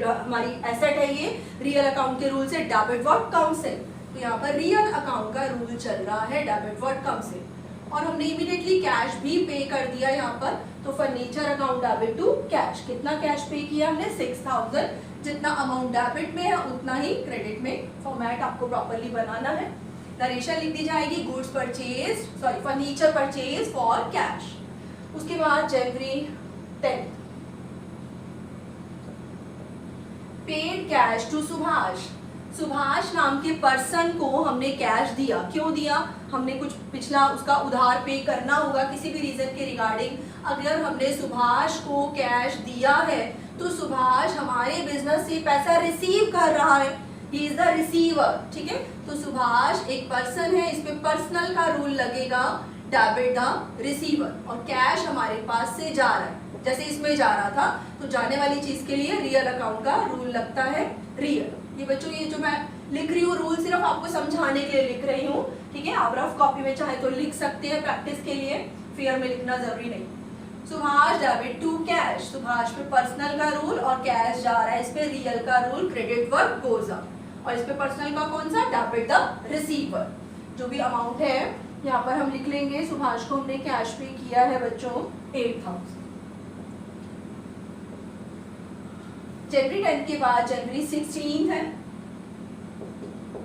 हमारी एसेट है ये, रियल अकाउंट के रूल से डेबिट व्हाट कम्स इन। तो यहाँ पर रियल अकाउंट का रूल चल रहा है, डेबिट व्हाट कम्स इन। और हमने इमीडिएटली कैश भी पे कर दिया यहाँ पर, तो furniture account debit to cash. कितना कैश पे किया हमने? 6,000। जितना अमाउंट डेबिट में है उतना ही क्रेडिट में। फॉर्मेट आपको प्रॉपरली बनाना है। नरेशन लिख दी जाएगी goods purchase, sorry furniture purchase for cash. उसके बाद January 10 paid cash to Subhash. Subhash नाम के पर्सन को हमने कैश दिया। क्यों दिया? हमने कुछ पिछला उसका उधार पे करना होगा किसी भी रीजन के रिगार्डिंग। अगर हमने सुभाष को कैश दिया है तो सुभाष हमारे बिजनेस से पैसा रिसीव कर रहा है, ही इज द रिसीवर, ठीक है। तो सुभाष एक पर्सन है, इस पे पर्सनल का रूल लगेगा, डेबिट द रिसीवर। और कैश हमारे पास से जा रहा है, जैसे इसमें जा रहा था तो जाने वाली चीज के लिए रियल अकाउंट का रूल लगता है रियल। ये बच्चों ये जो मैं लिख रही हूँ रूल सिर्फ आपको समझाने के लिए लिख रही हूँ, ठीक है। आप रफ कॉपी में चाहे तो लिख सकते हैं प्रैक्टिस के लिए, फेयर में लिखना जरूरी नहीं। Subhash debit to cash, Subhash पे पर्सनल का रूल और कैश जा रहा है, इस पे रियल का rule, credit work goes up. और इस पे पर्सनल का कौन सा? Debit the receiver. जो भी अमाउंट है यहाँ पर हम लिख लेंगे। सुभाष को हमने कैश पे किया है बच्चों 8,000। जनवरी 10 के बाद जनवरी 16 है,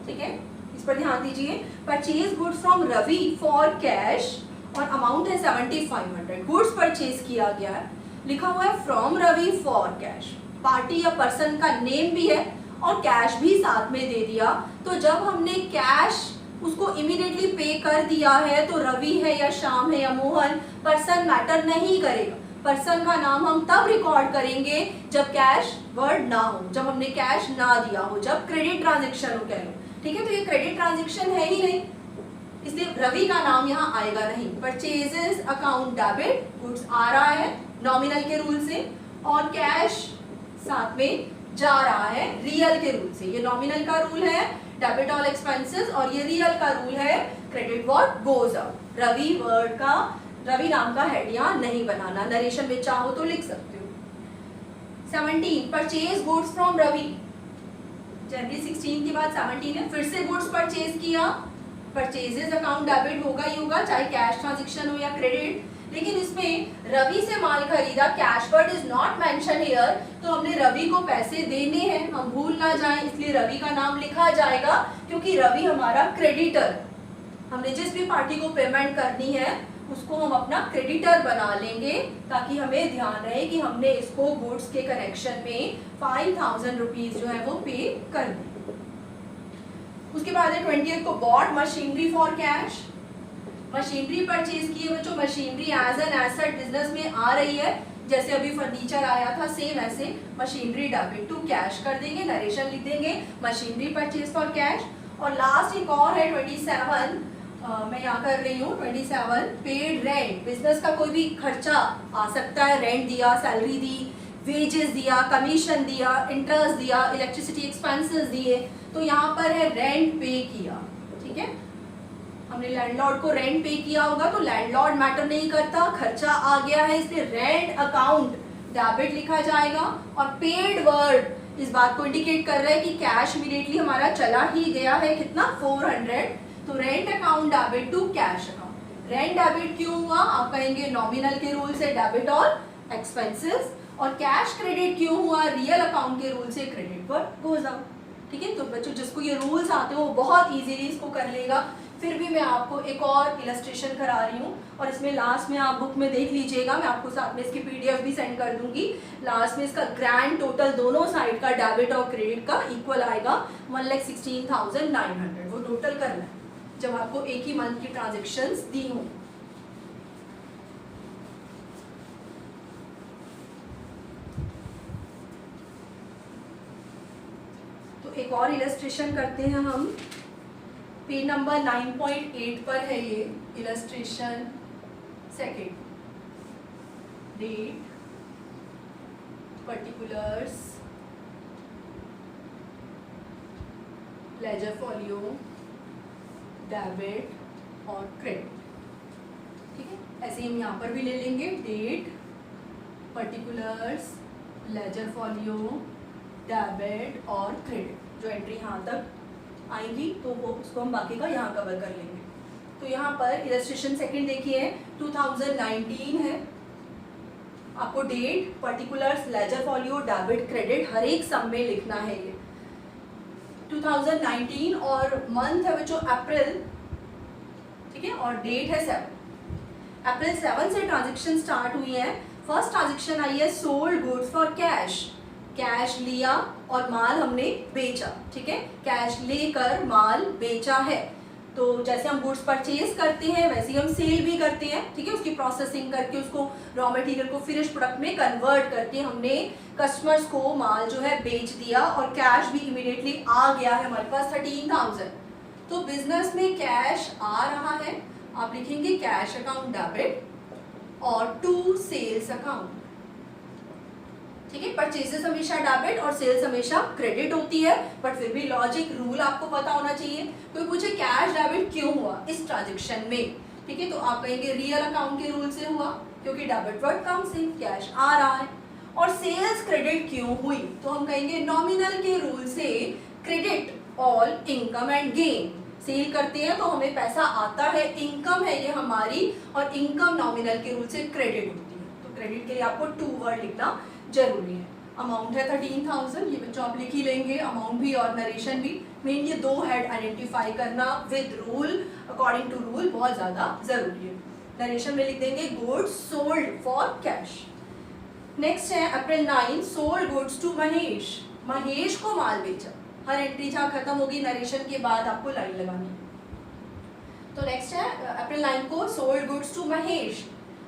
ठीक है, इस पर ध्यान दीजिए। Purchase goods from Ravi for cash और अमाउंट है 7,500। गुड्स परचेज किया गया है, लिखा हुआ है from Ravi for cash. Party या पर्सन का नेम भी है और कैश भी साथ में दे दिया। तो जब हमने कैश उसको इमीडिएटली पे कर दिया है तो रवि है या श्याम है या मोहन, पर्सन मैटर नहीं करेगा। पर्सन का नाम हम तब रिकॉर्ड करेंगे जब कैश वर्ड ना हो, जब हमने कैश ना दिया हो, जब क्रेडिट ट्रांजेक्शन हो कह लो, ठीक है। तो ये क्रेडिट ट्रांजेक्शन है ही नहीं, इसलिए रवि का नाम यहाँ आएगा नहीं। परचेजेस अकाउंट डेबिट, गुड्स आ रहा है नॉमिनल के रूल से, और कैश साथ में जा रहा है रियल के रूल से। ये नॉमिनल का रूल है डेबिट ऑल एक्सपेंसेस, और ये रियल का रूल है credit what goes up. Ravi word का, रवि नाम का हेड यहाँ नहीं बनाना, नरेशन में चाहो तो लिख सकते हो। 17 परचेज गुड्स फ्रॉम रवि, जनवरी 16 के बाद 17 है, फिर से गुड्स परचेज किया, परचेजेस अकाउंट डेबिट होगा ही होगा, चाहे कैश ट्रांजेक्शन हो या क्रेडिट। लेकिन इसमें रवि से माल खरीदा, cash word is not mention here, तो हमने रवि को पैसे देने हैं, हम भूल ना जाएं, इसलिए रवि का नाम लिखा जाएगा, क्योंकि रवि हमारा क्रेडिटर, हमने जिस भी पार्टी को पेमेंट करनी है उसको हम अपना क्रेडिटर बना लेंगे, ताकि हमें ध्यान रहे कि हमने इसको गुड्स के कनेक्शन में 5000 रुपीज जो है वो पे कर दी। उसके बाद है 20th को bought machinery for cash, machinery purchase की है बच्चों। Machinery as an asset business में आ रही है, जैसे अभी फर्नीचर आया था सेम ऐसे मशीनरी डेबिट टू कैश कर देंगे, नरेशन लिख देंगे मशीनरी परचेज फॉर कैश। और लास्ट एक और है 27, मैं यहाँ कर रही हूँ 27, पेड रेंट, बिजनेस का कोई भी खर्चा आ सकता है, रेंट दिया, सैलरी दी, वेजेस दिया, कमीशन दिया, इंटरेस्ट दिया, इलेक्ट्रिसिटी एक्सपेंसेस दिए, तो यहाँ पर है रेंट पे किया, ठीक है। हमने लैंडलॉर्ड को रेंट पे किया होगा, तो लैंडलॉर्ड मैटर नहीं करता, खर्चा आ गया है, इसलिए रेंट अकाउंट डेबिट लिखा जाएगा। और पेड वर्ड इस बात को इंडिकेट कर रहा है कि कैश इमीडिएटली हमारा चला ही गया है, कितना 400, तो rent account debit to cash account. Rent debit क्यों हुआ, आप कहेंगे नॉमिनल के रूल से डेबिट और एक्सपेंसेस, और कैश क्रेडिट क्यों हुआ, रियल अकाउंट के रूल से क्रेडिट पर गोज आउट, ठीक है। तो बच्चों जिसको ये रूल्स आते हो वो बहुत इजीली इसको कर लेगा। फिर भी मैं आपको एक और इलस्ट्रेशन करा रही हूँ, और इसमें लास्ट में आप बुक में देख लीजिएगा, मैं आपको साथ में इसकी पीडीएफ भी सेंड कर दूंगी। लास्ट में इसका ग्रैंड टोटल दोनों साइड का डेबिट और क्रेडिट का इक्वल आएगा 1,16,900, वो टोटल करना है जब आपको एक ही मंथ की ट्रांजेक्शन्स दी हों। तो एक और इलस्ट्रेशन करते हैं हम, पेज नंबर 9.8 पर है ये illustration second. Date, particulars, ledger folio, debit और क्रेडिट, ठीक है। ऐसे ही हम यहाँ पर भी ले लेंगे, date, particulars, ledger folio, debit और क्रेडिट, जो एंट्री यहाँ तक आएंगी तो वो उसको हम बाकी का यहाँ कवर कर लेंगे। तो यहाँ पर इलस्ट्रेशन सेकंड देखिए 2019 है, आपको date, particulars, ledger folio, debit, credit हर एक सम में लिखना है ये 2019, और मंथ है बच्चों अप्रैल, ठीक है, और डेट है 7। अप्रैल 7 से ट्रांजेक्शन स्टार्ट हुई है। फर्स्ट ट्रांजेक्शन आई है sold goods for cash, cash लिया और माल हमने बेचा, ठीक है, कैश लेकर माल बेचा है। तो जैसे हम गुड्स परचेज करते हैं वैसे ही हम सेल भी करते हैं, ठीक है, उसकी प्रोसेसिंग करके उसको रॉ मटेरियल को फिनिश प्रोडक्ट में कन्वर्ट करके हमने कस्टमर्स को माल जो है बेच दिया, और कैश भी इमीडिएटली आ गया है हमारे पास 13,000। तो बिजनेस में कैश आ रहा है, आप लिखेंगे कैश अकाउंट डेबिट और टू सेल्स अकाउंट, ठीक है। परचेजेस हमेशा डेबिट और सेल्स हमेशा क्रेडिट होती है, बट फिर भी लॉजिक रूल आपको पता होना चाहिए। कोई पूछे कैश डेबिट क्यों हुआ इस ट्रांजेक्शन में, ठीक है, तो आप कहेंगे रियल अकाउंट के रूल से हुआ, क्योंकि डेबिट वर्ड कम से कैश आ रहा है। और सेल्स क्रेडिट क्यों हुई, तो हम कहेंगे नॉमिनल के रूल से credit all income and gain, sale करते हैं तो हमें पैसा आता है, इनकम है ये हमारी, और इनकम नॉमिनल के रूल से क्रेडिट होती है। तो क्रेडिट के लिए आपको टू वर्ड लिखना जरूरी है। अमाउंट है 13,000, ये बच्चों आप लिख ही लेंगे, अमाउंट भी और नरेशन भी। मेन ये दो हेड आइडेंटिफाई करना with rule, according to rule, बहुत ज्यादा जरूरी है। नरेशन में लिख देंगे goods sold for cash. Next है April 9, sold goods to Mahesh, Mahesh को माल बेचा। हर एंट्री जहाँ खत्म होगी नरेशन के बाद आपको लाइन लगानी है। तो नेक्स्ट है अप्रैल 9 को sold goods to Mahesh,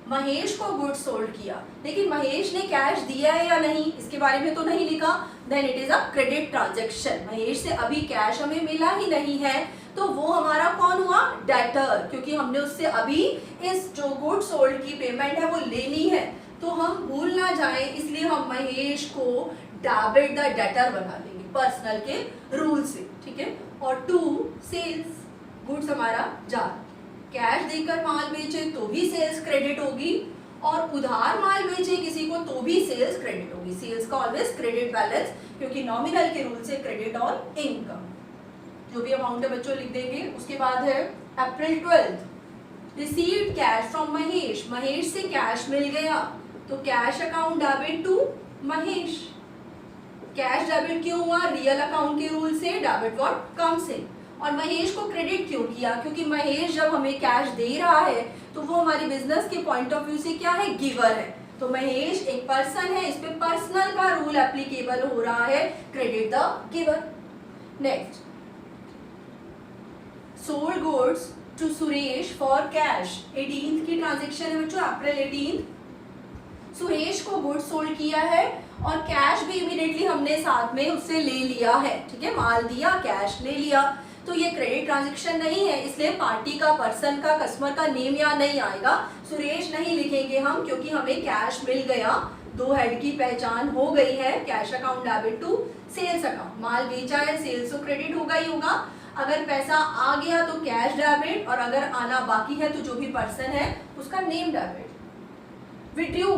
Mahesh को गुड्स सोल्ड किया, लेकिन महेश ने कैश दिया है या नहीं इसके बारे में तो नहीं लिखा, then it is a credit transaction. Mahesh से अभी कैश हमें मिला ही नहीं है, तो वो हमारा कौन हुआ, डेटर, क्योंकि हमने उससे अभी इस जो गुड्स सोल्ड की पेमेंट है वो लेनी है। तो हम भूल ना जाए इसलिए हम महेश को डेबिट द डेटर बना लेंगे पर्सनल के रूल से, ठीक है। और टू सेल्स, गुड्स हमारा जा, कैश देकर माल बेचे तो भी सेल्स क्रेडिट होगी, और उधार माल बेचे किसी को तो भी सेल्स क्रेडिट होगी। सेल्स का ऑलवेज क्रेडिट बैलेंस, क्योंकि नॉमिनल के रूल से क्रेडिट ऑन इनकम। जो भी अमाउंट है बच्चों लिख देंगे। उसके बाद है April 12, received cash from Mahesh, Mahesh से कैश मिल गया तो cash account debit to Mahesh. Cash debit क्यों हुआ, रियल अकाउंट के रूल से, डेबिट व्हाट, कम से। और महेश को क्रेडिट क्यों किया, क्योंकि महेश जब हमें कैश दे रहा है तो वो हमारी बिजनेस के पॉइंट ऑफ व्यू से क्या है, गिवर है। तो महेश एक पर्सन है, इस पे पर्सनल का रूल एप्लीकेबल हो रहा है, credit the giver. Next, sold goods to Suresh for cash, 18th की ट्रांजेक्शन है बच्चों, अप्रैल 18। सुरेश को गुड्स सोल्ड किया है और कैश भी इमीडिएटली हमने साथ में उससे ले लिया है, ठीक है, माल दिया कैश ले लिया, तो ये क्रेडिट ट्रांजैक्शन नहीं है, इसलिए पार्टी का, पर्सन का, कस्टमर का नेम यहाँ नहीं आएगा, सुरेश नहीं लिखेंगे हम, क्योंकि हमें कैश मिल गया, दो हेड की पहचान हो गई है, cash account debit to sales account, माल बेचा है सेल्स तो क्रेडिट होगा ही होगा, अगर पैसा आ गया तो कैश डेबिट, और अगर आना बाकी है तो जो भी पर्सन है उसका नेम डेबिट। विड्रू,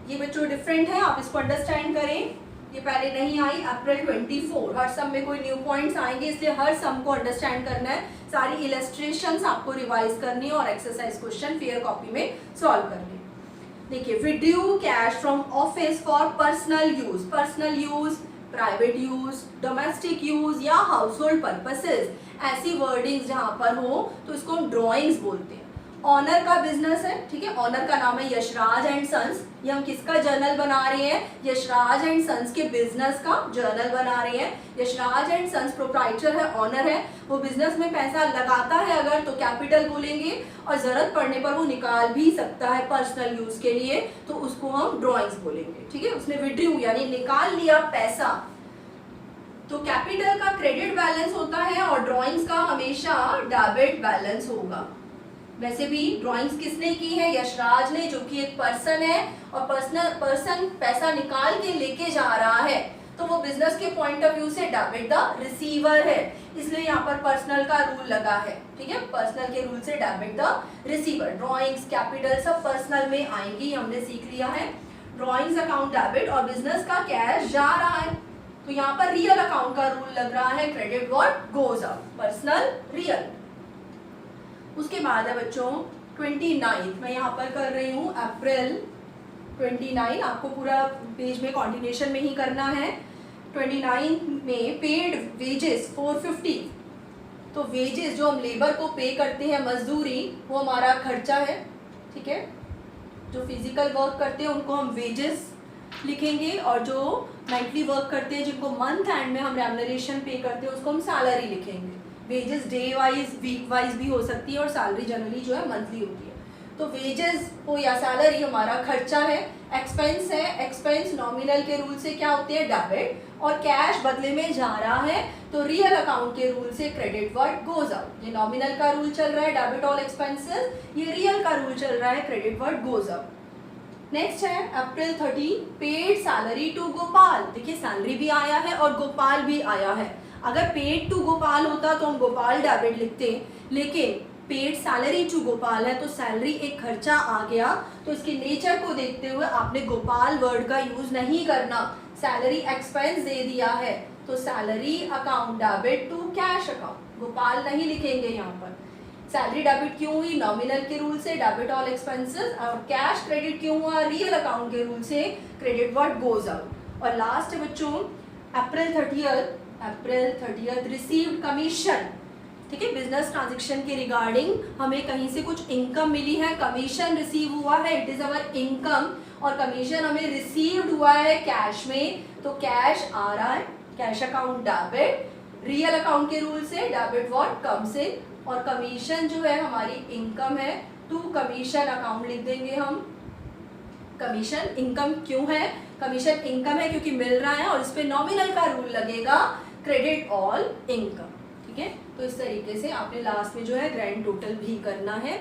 ये बच्चों डिफरेंट है, आप इसको अंडरस्टैंड करें, ये पहले नहीं आई, अप्रैल 24। हर सम में कोई न्यू पॉइंट्स आएंगे, इसलिए हर सम को अंडरस्टैंड करना है, सारी इलस्ट्रेशंस आपको रिवाइज करनी है और एक्सरसाइज क्वेश्चन फेयर कॉपी में सॉल्व करने। देखिए, withdrew cash from office for personal use, personal use, private use, domestic use या हाउस होल्ड पर्पसेज, ऐसी वर्डिंग्स जहां पर हो तो इसको हम ड्रॉइंग्स बोलते हैं। ऑनर का बिजनेस है, ठीक है, ऑनर का नाम है यशराज एंड सन्स, ये हम किसका जर्नल बना रहे हैं, यशराज एंड सन्स के बिजनेस का जर्नल बना रहे हैं। यशराज एंड सन्स प्रोप्राइटर है, ऑनर है, वो बिजनेस में पैसा लगाता है अगर तो कैपिटल बोलेंगे, और जरूरत पड़ने पर वो निकाल भी सकता है पर्सनल यूज के लिए, तो उसको हम ड्रॉइंग्स बोलेंगे, ठीक है। उसने विड्रू यानी निकाल लिया पैसा, तो कैपिटल का क्रेडिट बैलेंस होता है और ड्रॉइंग्स का हमेशा डेबिट बैलेंस होगा। वैसे भी ड्राइंग्स किसने की है, यशराज ने, जो कि एक पर्सन है, और पर्सन पैसा निकाल के लेके जा रहा है, तो वो बिजनेस के पॉइंट ऑफ व्यू से डेबिट द रिसीवर है, इसलिए यहाँ पर पर्सनल का रूल लगा है, ठीक है, पर्सनल के रूल से debit the receiver. Drawings, capital सब पर्सनल में आएंगी, हमने सीख लिया है। ड्राइंग्स अकाउंट डेबिट, और बिजनेस का कैश जा रहा है, तो यहाँ पर रियल अकाउंट का रूल लग रहा है, credit what goes out, personal real. उसके बाद है बच्चों 29, मैं यहाँ पर कर रही हूँ अप्रैल 29, आपको पूरा पेज में कॉन्टिन्यूशन में ही करना है। 29 में पेड वेजेस 450, तो वेजेस जो हम लेबर को पे करते हैं, मजदूरी, वो हमारा खर्चा है, ठीक है, जो फिजिकल वर्क करते हैं उनको हम वेजेस लिखेंगे, और जो मंथली वर्क करते हैं जिनको मंथ एंड में हम रेम्युनरेशन पे करते हैं उसको हम सैलरी लिखेंगे। Wages day wise, week wise भी हो सकती है, और सैलरी जनरली जो है मंथली होती है। तो वेजेस हो या सैलरी हमारा खर्चा है। एक्सपेंस है, एक्सपेंस नॉमिनल के रूल से क्या होते हैं, डेबिट, और कैश बदले में जा रहा है तो रियल अकाउंट के रूल से क्रेडिट व्हाट गोज आउट। ये नॉमिनल का रूल चल रहा है, डेबिट ऑल एक्सपेंसेस, ये रियल का रूल चल रहा है, credit what goes out. Next है अप्रैल 30, पेड सैलरी टू गोपाल, देखिए सैलरी भी आया है और गोपाल भी आया है। अगर पेड टू गोपाल होता तो हम गोपाल डेबिट लिखते, लेकिन पेड सैलरी टू गोपाल है तो सैलरी एक खर्चा आ गया, तो इसके नेचर को देखते हुए आपने गोपाल वर्ड का यूज नहीं करना, सैलरी एक्सपेंस दे दिया है तो salary account debit to cash account, Gopal नहीं लिखेंगे यहाँ पर। सैलरी डेबिट क्यों हुई, नॉमिनल के रूल से, डेबिट ऑल एक्सपेंसेस, और कैश क्रेडिट क्यों हुआ, रियल अकाउंट के रूल से, क्रेडिट व्हाट गोज आउट। और लास्ट है बच्चों अप्रैल 30 रिसीव्ड कमीशन, ठीक है, बिजनेस ट्रांजेक्शन के रिगार्डिंग हमें कहीं से कुछ इनकम मिली है, कमीशन रिसीव हुआ है, इट इज अवर इनकम, और कमीशन हमें रिसीव्ड हुआ है कैश में, तो कैश आ रहा है, cash account debit, real account के रूल से डेबिट व्हाट कम से, और कमीशन जो है हमारी इनकम है, टू कमीशन अकाउंट लिख देंगे हम। कमीशन इनकम क्यों है, कमीशन इनकम है क्योंकि मिल रहा है और इस पे नॉमिनल का रूल लगेगा, क्रेडिट ऑल इनकम। ठीक है, तो इस तरीके से आपने लास्ट में जो है ग्रैंड टोटल भी करना है।